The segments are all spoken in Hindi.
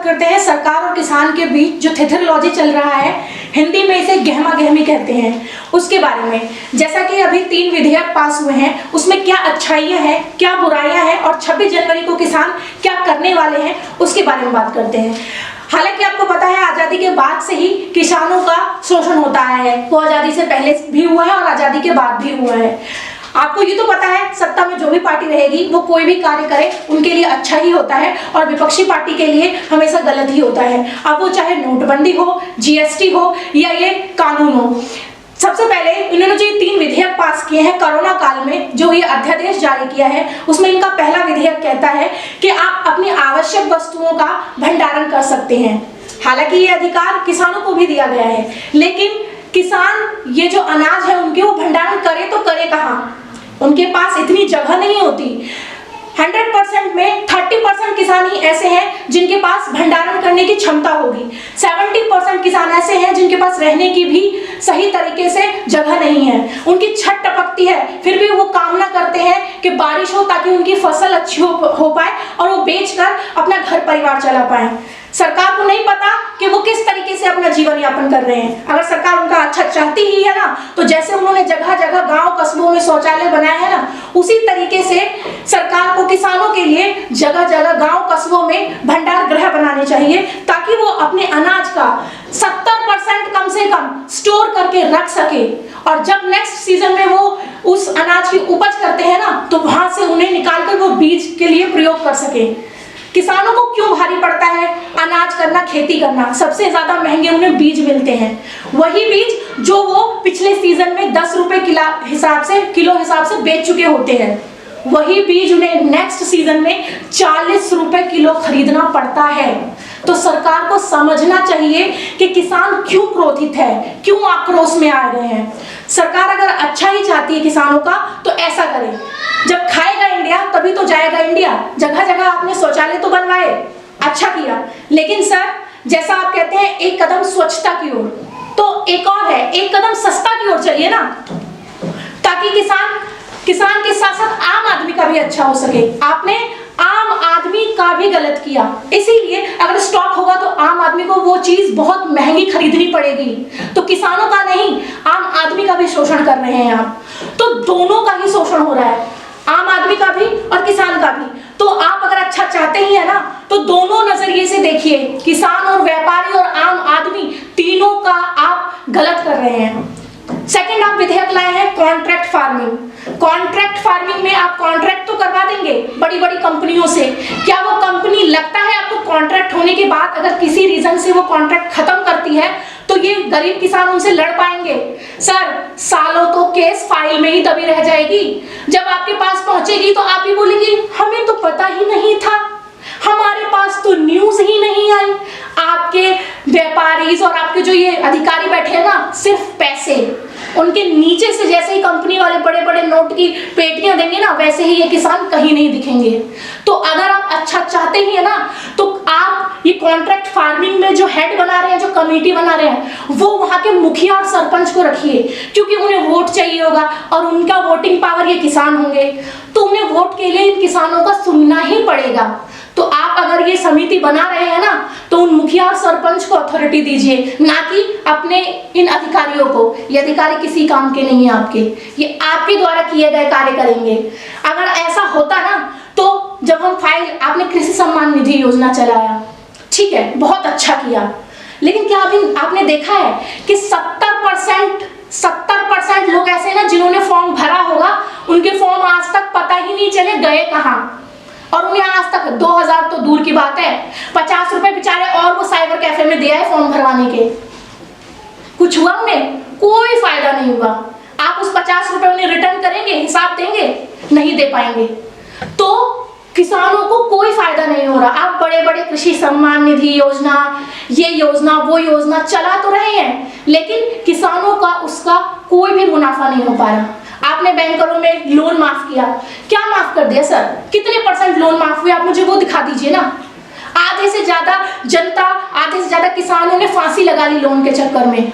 करते हैं सरकार और किसान के बीच जो थेथरोलॉजी चल रहा है, हिंदी में इसे गहमा गहमी कहते हैं, उसके बारे में। जैसा कि अभी 3 विधेयक पास हुए हैं, उसमें क्या अच्छाइयाँ हैं, क्या बुराइयाँ हैं और 26 जनवरी को किसान क्या करने वाले हैं, उसके बारे में बात करते हैं। हालांकि आपको पता है आज़ादी के बाद से ही किसानों का शोषण होता आया है, वो आज़ादी से पहले भी हुआ है और आज़ादी के बाद भी हुआ है। आपको ये तो पता है सत्ता में जो भी पार्टी रहेगी वो कोई भी कार्य करे उनके लिए अच्छा ही होता है और विपक्षी पार्टी के लिए हमेशा गलत ही होता है। अब वो चाहे नोटबंदी हो, जीएसटी हो या ये कानून हो। सबसे पहले इन्होंने जो 3 विधेयक पास किए हैं कोरोना काल में, जो ये अध्यादेश जारी किया है, उसमें इनका पहला विधेयक कहता है कि आप अपनी आवश्यक वस्तुओं का भंडारण कर सकते हैं। हालांकि ये अधिकार किसानों को भी दिया गया है, लेकिन किसान ये जो अनाज है उनके वो भंडारण करे तो करे कहाँ? उनके पास इतनी जगह नहीं होती। 100% में 30% किसान ही ऐसे हैं जिनके पास भंडारण करने की क्षमता होगी। 70% किसान ऐसे हैं जिनके पास रहने की भी सही तरीके से जगह नहीं है। उनकी छत टपकती है, फिर भी वो कामना करते हैं कि बारिश हो ताकि उनकी फसल अच्छी हो पाए और वो बेचकर अपना घर परिवार चला पाए। सरकार को नहीं पता कि वो किस तरीके से अपना जीवन यापन कर रहे हैं। अगर सरकार उनका अच्छा चाहती ही है ना, तो जैसे उन्होंने जगह जगह गांव कस्बों में शौचालय बनाए हैं ना, उसी तरीके से सरकार को किसानों के लिए जगह जगह गांव कस्बों में भंडार गृह बनाने चाहिए, ताकि वो अपने अनाज का 70% कम से कम स्टोर करके रख सके और जब नेक्स्ट सीजन में वो उस अनाज की उपज करते हैं ना, तो वहां से उन्हें निकालकर वो बीज के लिए प्रयोग कर सके। किसानों को क्यों भारी पड़ता है अनाज करना, खेती करना? सबसे ज्यादा महंगे उन्हें बीज मिलते हैं, वही बीज जो वो पिछले सीजन में 10 रुपए किलो हिसाब से बेच चुके होते हैं, वही बीज उन्हें नेक्स्ट सीजन में 40 रुपए किलो खरीदना पड़ता है। तो सरकार को समझना चाहिए कि किसान क्यों क्रोधित है, क्यों आक्रोश में आ गए हैं। सरकार अगर अच्छा ही चाहती है किसानों का तो ऐसा करे, जब खाएगा इंडिया तभी तो जाएगा इंडिया। जगह जगह आपने शौचालय तो बनवाए, अच्छा किया, लेकिन सर जैसा आप कहते हैं एक कदम स्वच्छता की ओर, तो एक और है, एक कदम सस्ता की ओर चलिए ना, ताकि किसान के साथ साथ आम आदमी का भी अच्छा हो सके। आपने आम आदमी का भी गलत किया, इसीलिए अगर स्टॉक होगा तो आम आदमी को वो चीज बहुत महंगी खरीदनी पड़ेगी। तो किसानों का नहीं, आम आदमी का भी शोषण कर रहे हैं आप। तो दोनों का ही शोषण हो रहा है, आम आदमी का भी और किसान का भी। तो आप अगर अच्छा चाहते ही है ना, तो दोनों नजरिए से देखिए, किसान और व्यापारी और आम आदमी तीनों का आप गलत कर रहे हैं। सेकंड आप विधेयक लाए हैं कॉन्ट्रैक्ट फार्मिंग। कॉन्ट्रैक्ट फार्मिंग में आप कॉन्ट्रैक्ट तो करवा देंगे बड़ी बड़ी कंपनियों से, क्या वो कंपनी लगता है आपको कॉन्ट्रैक्ट होने के बाद अगर किसी रीजन से वो कॉन्ट्रैक्ट खत्म करती है तो ये गरीब किसान उनसे लड़ पाएंगे? सर सालों तो केस फाइल में ही दबी रह जाएगी। जब आपके पास पहुंचेगी तो आप ही बोलेंगी हमें तो पता ही नहीं था, हमारे पास तो न्यूज ही नहीं आई। आपके व्यापारी और आपके जो ये अधिकारी बैठे हैं ना, सिर्फ पैसे, उनके नीचे से जैसे ही कंपनी वाले बड़े बड़े नोट की पेटियां देंगे ना, वैसे ही ये किसान कहीं नहीं दिखेंगे। तो अगर आप अच्छा चाहते ही है ना, तो आप ये कॉन्ट्रैक्ट फार्मिंग में जो हेड बना रहे हैं, जो कमेटी बना रहे हैं, वो वहां के मुखिया और सरपंच को रखिए, क्योंकि उन्हें वोट चाहिए होगा और उनका वोटिंग पावर ये किसान होंगे, तो उन्हें वोट के लिए इन किसानों का सुनना ही पड़ेगा। तो आप अगर ये समिति बना रहे हैं ना, तो उन मुखिया और सरपंच को अथॉरिटी दीजिए, ना कि अपने इन अधिकारियों को। ये अधिकारी किसी काम के नहीं है आपके, ये आपके द्वारा किए गए कार्य करेंगे। अगर ऐसा होता ना, तो जब हम फाइल, आपने कृषि सम्मान निधि योजना चलाया, ठीक है, बहुत अच्छा किया, लेकिन क्या अभी आपने देखा है कि 70% लोग ऐसे हैं ना जिन्होंने फॉर्म भरा होगा, उनके फॉर्म आज तक पता ही नहीं चले गए कहाँ, और उन्हें आज तक 2000 तो दूर की बात है, 50 रुपए बेचारे और वो साइबर कैफे में दिया है फॉर्म भरवाने के। कुछ हुआ उन्हें? कोई फायदा नहीं हुआ। आप उस 50 रुपए उन्हें रिटर्न करेंगे, हिसाब देंगे? नहीं दे पाएंगे। तो किसानों को कोई फायदा नहीं हो रहा। आप बड़े बड़े कृषि सम्मान निधि योजना, ये योजना, वो योजना चला तो रहे हैं, लेकिन किसानों का उसका कोई भी मुनाफा नहीं हो पा रहा। आपने बैंकरों में लोन माफ किया, क्या माफ कर दिया सर? कितने % लोन माफ हुए? आप मुझे वो दिखा दीजिए ना। आधे से ज्यादा जनता, आधे से ज्यादा किसानों ने फांसी लगा ली लोन के चक्कर में,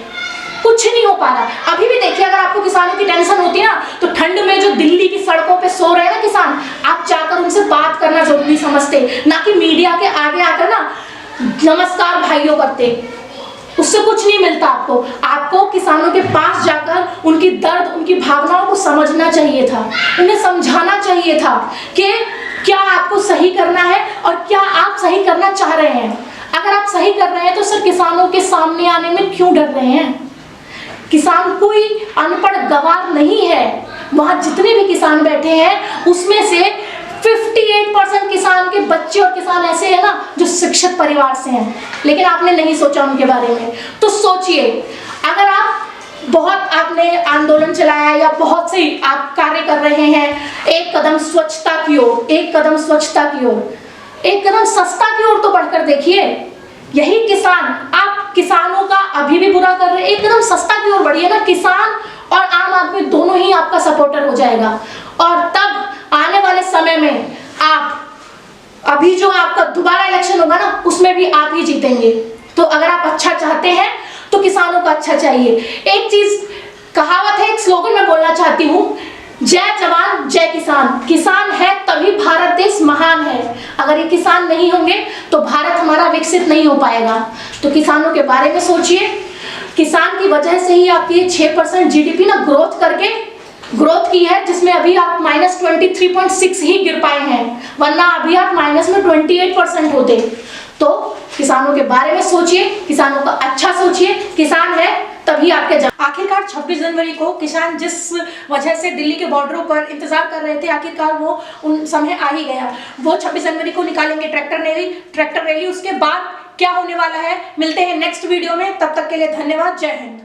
कुछ नहीं हो पा रहा। अभी भी देखिए, अगर आपको किसानों की टेंशन होती है ना, तो ठंड में जो दिल्ली की सड़कों पे सो रहे हैं ना किसान, आप जाकर उनसे बात करना जरूरी समझते, ना कि मीडिया के आगे आकर ना नमस्कार भाइयों करते, उससे कुछ नहीं मिलता। आपको किसानों के पास जाकर उनकी दर्द, उनकी भावनाओं को समझना चाहिए था, उन्हें समझाना चाहिए था कि क्या आपको सही करना है और क्या आप सही करना चाह रहे हैं। अगर आप सही कर रहे हैं तो सर किसानों के सामने आने में क्यों डर रहे हैं? किसान कोई अनपढ़ गवार नहीं है। वहां जितने भी किसान बैठे हैं उसमें से 58% किसान के बच्चे और किसान ऐसे हैं ना जो शिक्षित परिवार से हैं, लेकिन आपने नहीं सोचा उनके बारे में। तो सोचिए, अगर आपने आंदोलन चलाया या बहुत से आप कार्य कर रहे हैं, एक कदम स्वच्छता की ओर, एक कदम स्वच्छता की ओर, एक कदम सस्ता की ओर तो बढ़कर देखिए। यही किसान, आप किसानों का अभी भी बुरा कर रहे हैं, एक कदम सस्ता की ओर बढ़िए ना। किसान और आम आदमी दोनों ही आपका सपोर्टर हो जाएगा और तब आने वाले समय में अभी जो आपका दोबारा इलेक्शन होगा ना उसमें भी आप ही जीतेंगे। तो अगर आप अच्छा चाहते हैं तो किसानों का अच्छा चाहिए। एक चीज कहावत है, एक स्लोगन मैं बोलना चाहती हूँ, जय जवान जय किसान। किसान है तभी भारत देश महान है। अगर ये किसान नहीं होंगे तो भारत हमारा विकसित नहीं हो पाएगा। तो किसानों के बारे में सोचिए। किसान की वजह से ही आपकी 6% जीडीपी ना ग्रोथ की है, जिसमें अभी आप -23.6 ही गिर पाए हैं, वरना अभी आप माइनस में 28% होते। तो किसानों के बारे में सोचिए, किसानों का अच्छा सोचिए। किसान है तभी आपके आखिरकार 26 जनवरी को किसान जिस वजह से दिल्ली के बॉर्डरों पर इंतजार कर रहे थे, आखिरकार वो उन समय आ ही गया। वो 26 जनवरी को निकालेंगे ट्रैक्टर रैली। उसके बाद क्या होने वाला है, मिलते हैं नेक्स्ट वीडियो में। तब तक के लिए धन्यवाद। जय हिंद।